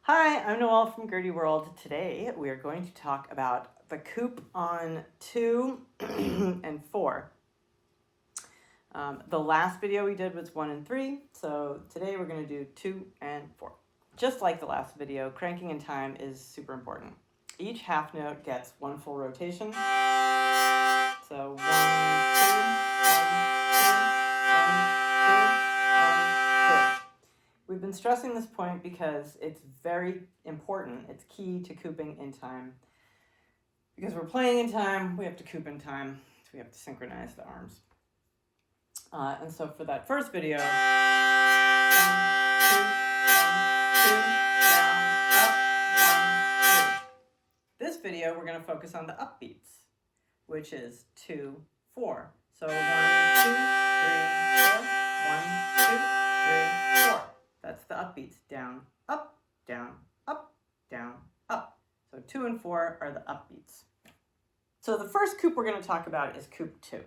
Hi, I'm Noelle from GurdyWorld. Today we are going to talk about the coup on 2 and 4. The last video we did was 1 and 3, so today we're going to do 2 and 4. Just like the last video, cranking in time is super important. Each half note gets one full rotation. So 1, 2, 1, 2, 1, 2, 1, 2. We've been stressing this point because it's very important. It's key to couping in time. Because we're playing in time, we have to coup in time. So we have to synchronize the arms. And so for that first video, 1, 2, 1, 2, down, up, 1, 2. This video, we're going to focus on the upbeats, which is 2, 4. So 1, 2, 3, 4, 1, 2, 3, 4. That's the upbeats. Down, up, down, up, down, up. So 2 and 4 are the upbeats. So the first coup we're going to talk about is coup 2.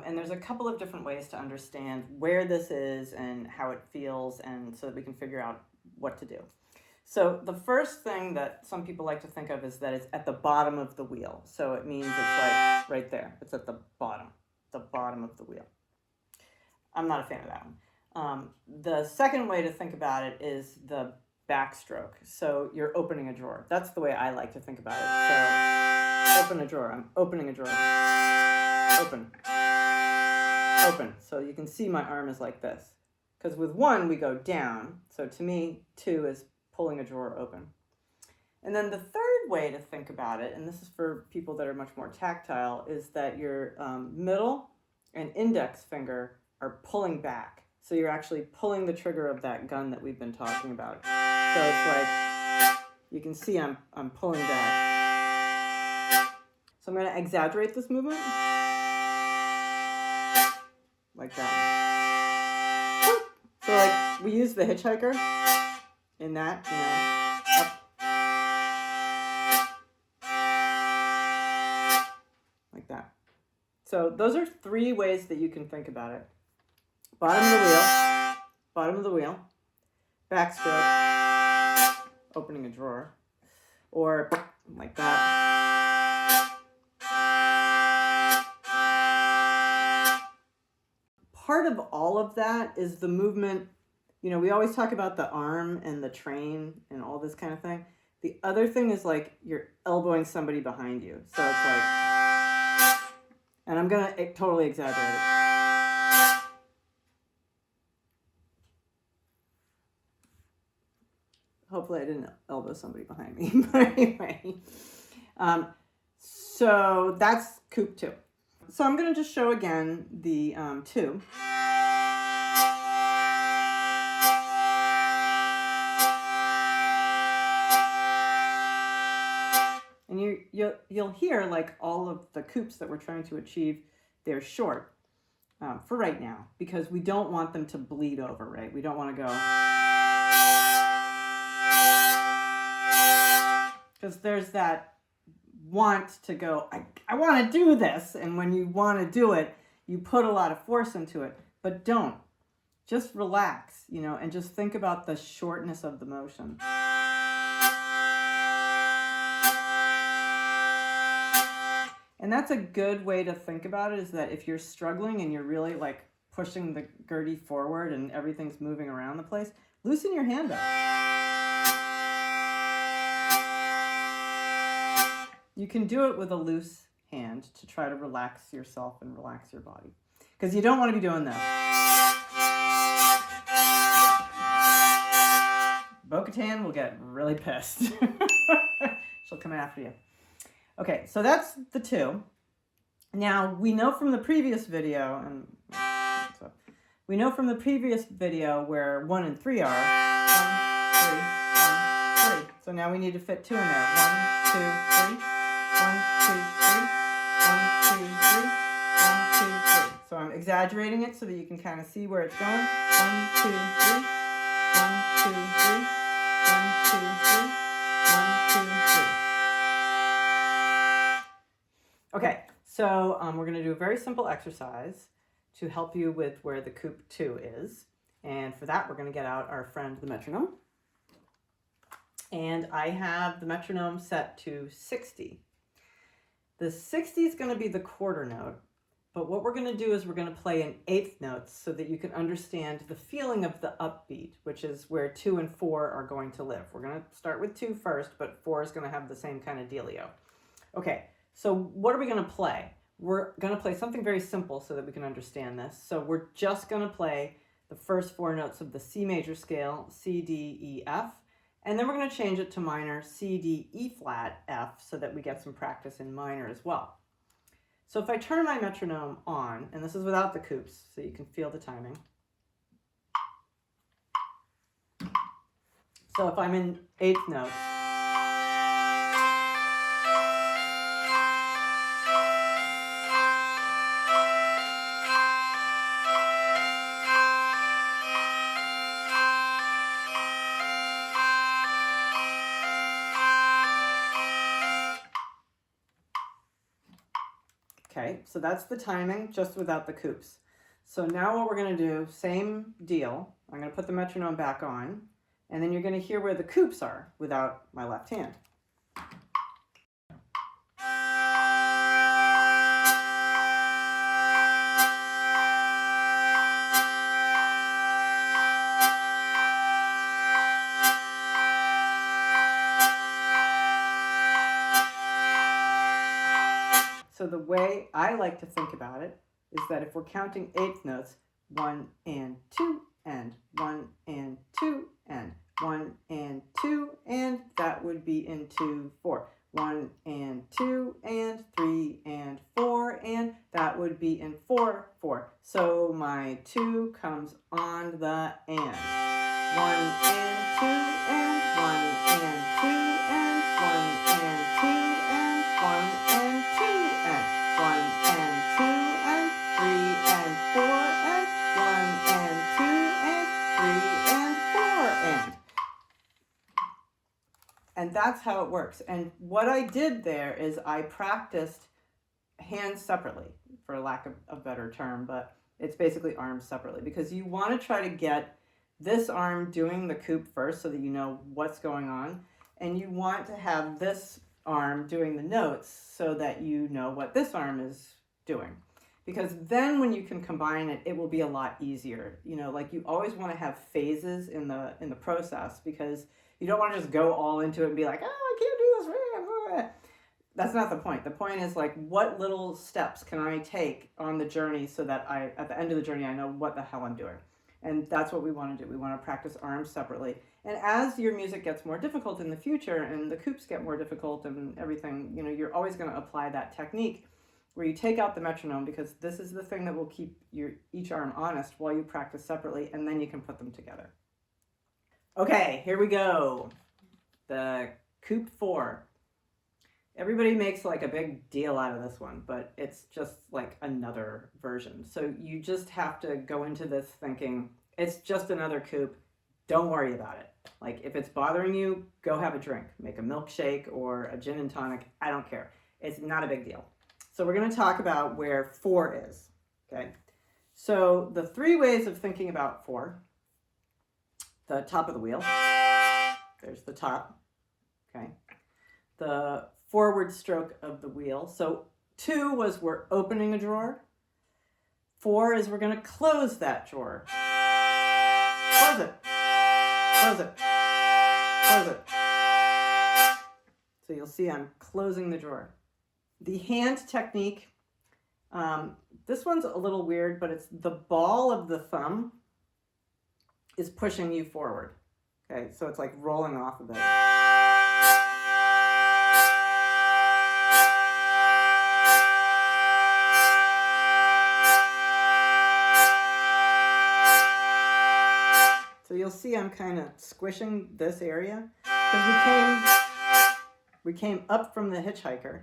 And there's a couple of different ways to understand where this is and how it feels, and so that we can figure out what to do. So the first thing that some people like to think of is that it's at the bottom of the wheel. So it means it's like right there. It's at the bottom of the wheel. I'm not a fan of that one. The second way to think about it is the backstroke. So you're opening a drawer. That's the way I like to think about it. So open a drawer. I'm opening a drawer. Open. Open. So you can see my arm is like this. Because with 1, we go down. So to me, 2 is pulling a drawer open. And then the third way to think about it, and this is for people that are much more tactile, is that your middle and index finger are pulling back. So you're actually pulling the trigger of that gun that we've been talking about. So it's like, you can see I'm pulling back. So I'm going to exaggerate this movement. Like that. So like, we use the hitchhiker in that, up. Like that. So those are 3 ways that you can think about it. Bottom of the wheel, backstroke, opening a drawer, or like that. Part of all of that is the movement. We always talk about the arm and the train and all this kind of thing. The other thing is like you're elbowing somebody behind you. So it's like, and I'm going to totally exaggerate it. Hopefully I didn't elbow somebody behind me. But anyway, so that's coup 2. So I'm going to just show again the 2. And you'll hear like all of the coups that we're trying to achieve, they're short for right now, because we don't want them to bleed over, right? We don't want to go... Because there's that want to go, I want to do this. And when you want to do it, you put a lot of force into it. But don't. Just relax, and just think about the shortness of the motion. And that's a good way to think about it, is that if you're struggling and you're really like pushing the Gurdy forward and everything's moving around the place, loosen your hand up. You can do it with a loose hand to try to relax yourself and relax your body. Because you don't want to be doing this. Bo-Katan will get really pissed. She'll come after you. Okay, so that's the 2. Now, we know from the previous video, where 1 and 3 are. 1, 3, 1, 3. So now we need to fit 2 in there. 1, 2, 3. 1, 2, 3, 1, 2, 3, 1, 2, 3. So I'm exaggerating it so that you can kind of see where it's going. 1, 2, 3, 1, 2, 3, 1, 2, 3, 1, 2, 3. Okay, so we're going to do a very simple exercise to help you with where the coup 2 is. And for that, we're going to get out our friend, the metronome. And I have the metronome set to 60. The 60 is going to be the quarter note, but what we're going to do is we're going to play in eighth notes so that you can understand the feeling of the upbeat, which is where 2 and 4 are going to live. We're going to start with 2 first, but 4 is going to have the same kind of dealio. Okay, so what are we going to play? We're going to play something very simple so that we can understand this. So we're just going to play the first 4 notes of the C major scale, C, D, E, F, and then we're going to change it to minor C, D, E flat, F, so that we get some practice in minor as well. So if I turn my metronome on, and this is without the coups, so you can feel the timing. So if I'm in eighth note, okay, so that's the timing, just without the coups. So now what we're going to do, same deal. I'm going to put the metronome back on, and then you're going to hear where the coups are without my left hand. So the way I like to think about it is that if we're counting eighth notes, 1 and 2 and 1 and 2 and 1 and 2, and that would be into 4. 1 and 2 and 3 and 4, and that would be in 4, 4. So my 2 comes on the and. 1 and 2 and 1 and 2 and 1 and 2 and 1 and 2 and 1 and 2 and 3 and 4 and 1 and 2 and 3 and 4 and. And that's how it works. And what I did there is I practiced hands separately, for lack of a better term, but it's basically arms separately, because you want to try to get this arm doing the coup first so that you know what's going on, and you want to have this arm doing the notes so that you know what this arm is doing. Because then when you can combine it, it will be a lot easier. You know, like you always want to have phases in the process, because you don't want to just go all into it and be like, oh, I can't do this. That's not the point. The point is like, what little steps can I take on the journey so that at the end of the journey, I know what the hell I'm doing. And that's what we want to do. We want to practice arms separately. And as your music gets more difficult in the future and the coups get more difficult and everything, you know, you're always going to apply that technique where you take out the metronome, because this is the thing that will keep each arm honest while you practice separately, and then you can put them together. Okay, here we go. The coup 4. Everybody makes like a big deal out of this one, but it's just like another version. So you just have to go into this thinking, it's just another coup. Don't worry about it. Like if it's bothering you, go have a drink. Make a milkshake or a gin and tonic. I don't care. It's not a big deal. So we're going to talk about where 4 is. Okay. So the 3 ways of thinking about 4. The top of the wheel. There's the top. Okay. The forward stroke of the wheel. So 2 was we're opening a drawer. 4 is we're going to close that drawer. Close it. Close it. Close it. So you'll see I'm closing the drawer. The hand technique, this one's a little weird, but it's the ball of the thumb is pushing you forward. Okay, so it's like rolling off of it. So you'll see I'm kind of squishing this area because we came up from the hitchhiker,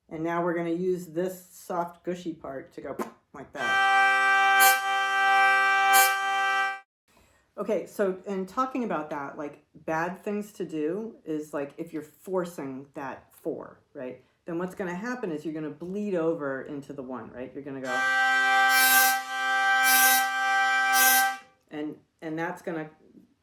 and now we're going to use this soft gushy part to go like that. Okay, so in talking about that, like bad things to do is like if you're forcing that 4, right? Then what's going to happen is you're going to bleed over into the 1, right? You're going to go, and that's going to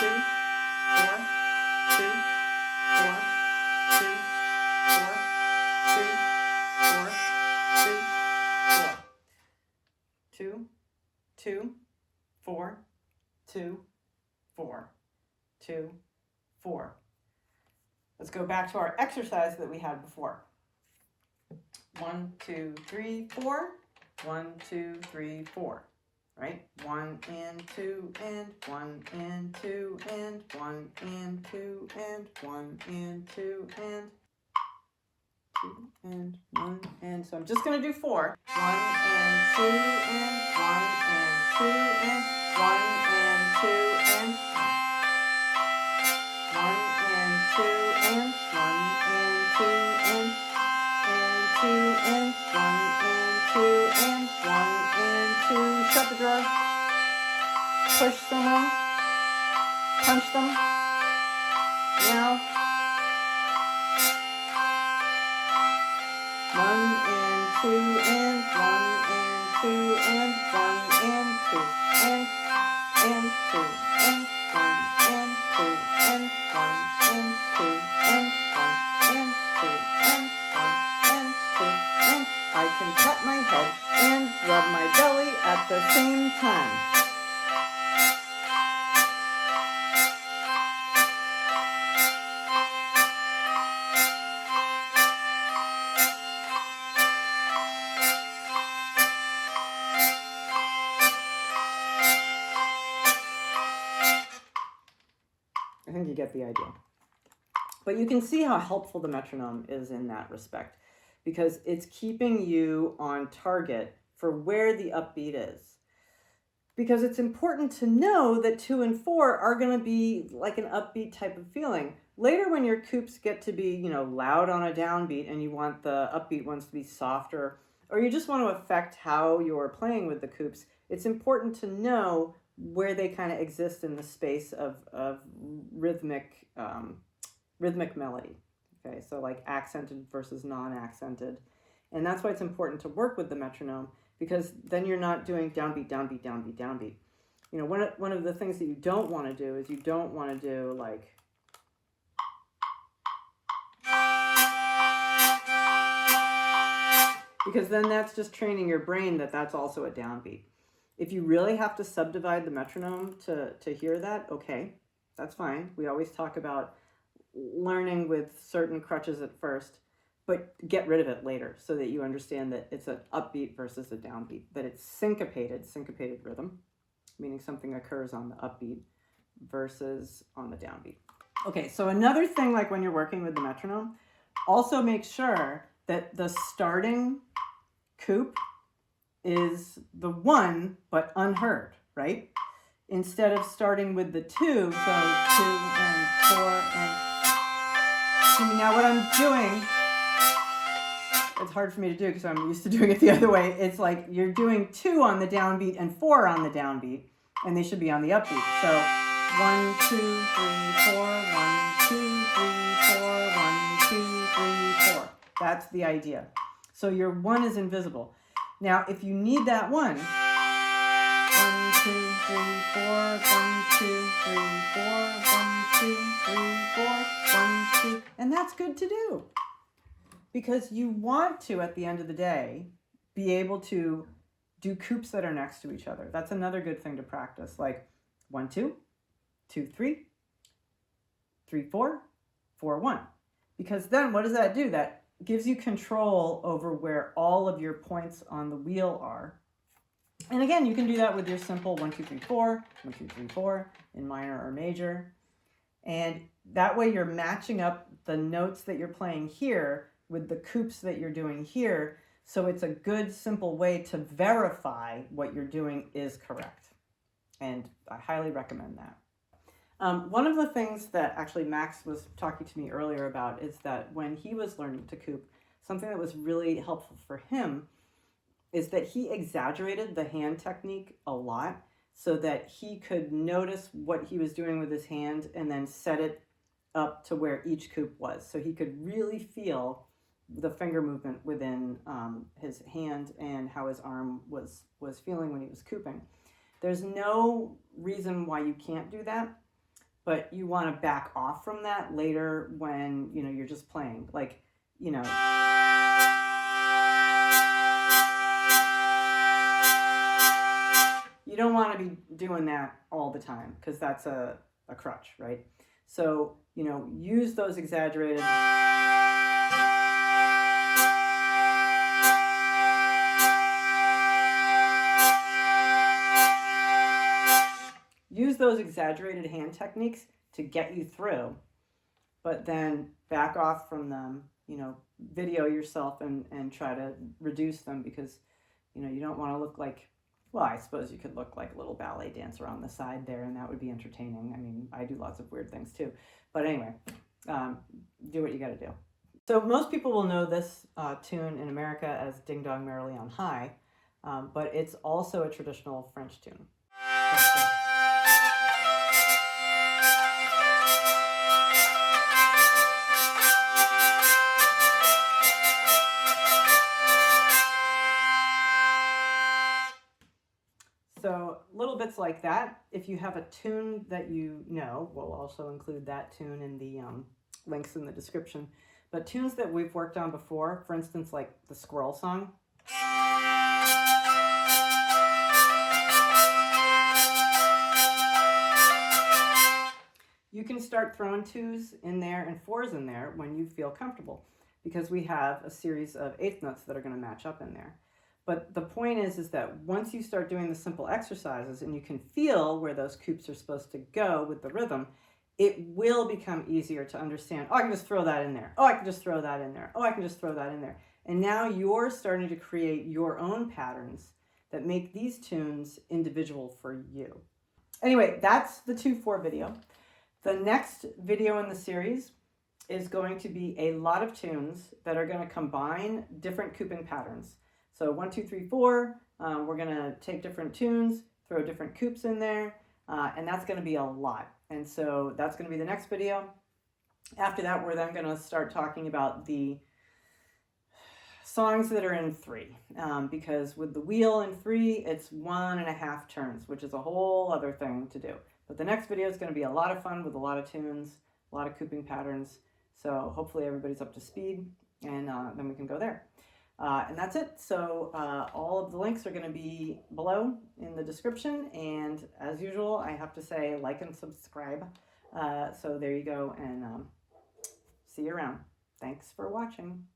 2, 4, 2, 4, 2, 4, 2, 4, 2, 4. 2, 2, 4, 2, 4, 2, 4. Let's go back to our exercise that we had before. 1, 2, 3, 4. 1, 2, 3, 4. Right? 1 and 2 and 1 and 2 and 1 and 2 and 1 and 2 and 2 and 1 and so I'm just going to do 4. 1 and 2 and 1 and 2 and 1 and 2 and 1 and 2 and 1 and 2 and 2 and 1 and 2 and 1 and 2. Shut the drawer. Push someone. Punch them. Meow. 1 and 2 and 1 and 2 and 1 and 2 and 2 and 1 and 2 and 1 and 2 and 1 and 2 and 1 and 2 and I can pat my head and rub my belly at the same time. I think you get the idea. But you can see how helpful the metronome is in that respect, because it's keeping you on target for where the upbeat is. Because it's important to know that 2 and 4 are going to be like an upbeat type of feeling. Later when your coups get to be, loud on a downbeat and you want the upbeat ones to be softer, or you just want to affect how you're playing with the coups, it's important to know where they kind of exist in the space of rhythmic melody. Okay, so like accented versus non-accented. And that's why it's important to work with the metronome, because then you're not doing downbeat, downbeat, downbeat, downbeat. One of the things that you don't want to do is you don't want to do like, because then that's just training your brain that that's also a downbeat. If you really have to subdivide the metronome to hear that, okay, that's fine. We always talk about learning with certain crutches at first, but get rid of it later so that you understand that it's an upbeat versus a downbeat, that it's syncopated rhythm, meaning something occurs on the upbeat versus on the downbeat. Okay, so another thing, like when you're working with the metronome, also make sure that the starting coup is the 1 but unheard, right? Instead of starting with the 2, so 2 and 4 and now what I'm doing it's hard for me to do because I'm used to doing it the other way. It's like you're doing 2 on the downbeat and 4 on the downbeat, and they should be on the upbeat. So 1, 2, 3, 4, 1, 2, 3, 4, 1, 2, 3, 4. That's the idea. So your 1 is invisible. Now, if you need that 1, 1, 2, 3, 4, 1, 2, 3, 4, 1, 2, 3, 4, 1, 2, and that's good to do. Because you want to, at the end of the day, be able to do coups that are next to each other. That's another good thing to practice, like 1, 2, 2, 3, 3, 4, 4, 1. Because then what does that do? That gives you control over where all of your points on the wheel are. And again, you can do that with your simple 1, 2, 3, 4, 1, 2, 3, 4 in minor or major. And that way you're matching up the notes that you're playing here with the coups that you're doing here. So it's a good, simple way to verify what you're doing is correct. And I highly recommend that. One of the things that actually Max was talking to me earlier about is that when he was learning to coup, something that was really helpful for him is that he exaggerated the hand technique a lot so that he could notice what he was doing with his hand and then set it up to where each coup was. So he could really feel the finger movement within his hand and how his arm was feeling when he was couping. There's no reason why you can't do that, but you want to back off from that later when, you know, you're just playing. Like, you know, you don't want to be doing that all the time because that's a crutch, right? So, you know, use those exaggerated hand techniques to get you through, but then back off from them, you know, video yourself and try to reduce them because, you know, you don't want to look like, well, I suppose you could look like a little ballet dancer on the side there and that would be entertaining. I mean, I do lots of weird things too. But anyway, do what you got to do. So most people will know this tune in America as Ding Dong Merrily on High, but it's also a traditional French tune. So little bits like that. If you have a tune that you know, we'll also include that tune in the links in the description. But tunes that we've worked on before, for instance, like the squirrel song. You can start throwing 2s in there and 4s in there when you feel comfortable because we have a series of 8th notes that are going to match up in there. But the point is that once you start doing the simple exercises and you can feel where those coups are supposed to go with the rhythm, it will become easier to understand, oh, I can just throw that in there. Oh, I can just throw that in there. Oh, I can just throw that in there. And now you're starting to create your own patterns that make these tunes individual for you. Anyway, that's the 2-4 video. The next video in the series is going to be a lot of tunes that are going to combine different couping patterns. So 1, 2, 3, 4, we're going to take different tunes, throw different coups in there, and that's going to be a lot. And so that's going to be the next video. After that, we're then going to start talking about the songs that are in 3, because with the wheel in 3, it's 1.5 turns, which is a whole other thing to do. But the next video is going to be a lot of fun with a lot of tunes, a lot of couping patterns. So hopefully everybody's up to speed, and then we can go there. And that's it. So all of the links are going to be below in the description. And as usual, I have to say like and subscribe. So there you go. And see you around. Thanks for watching.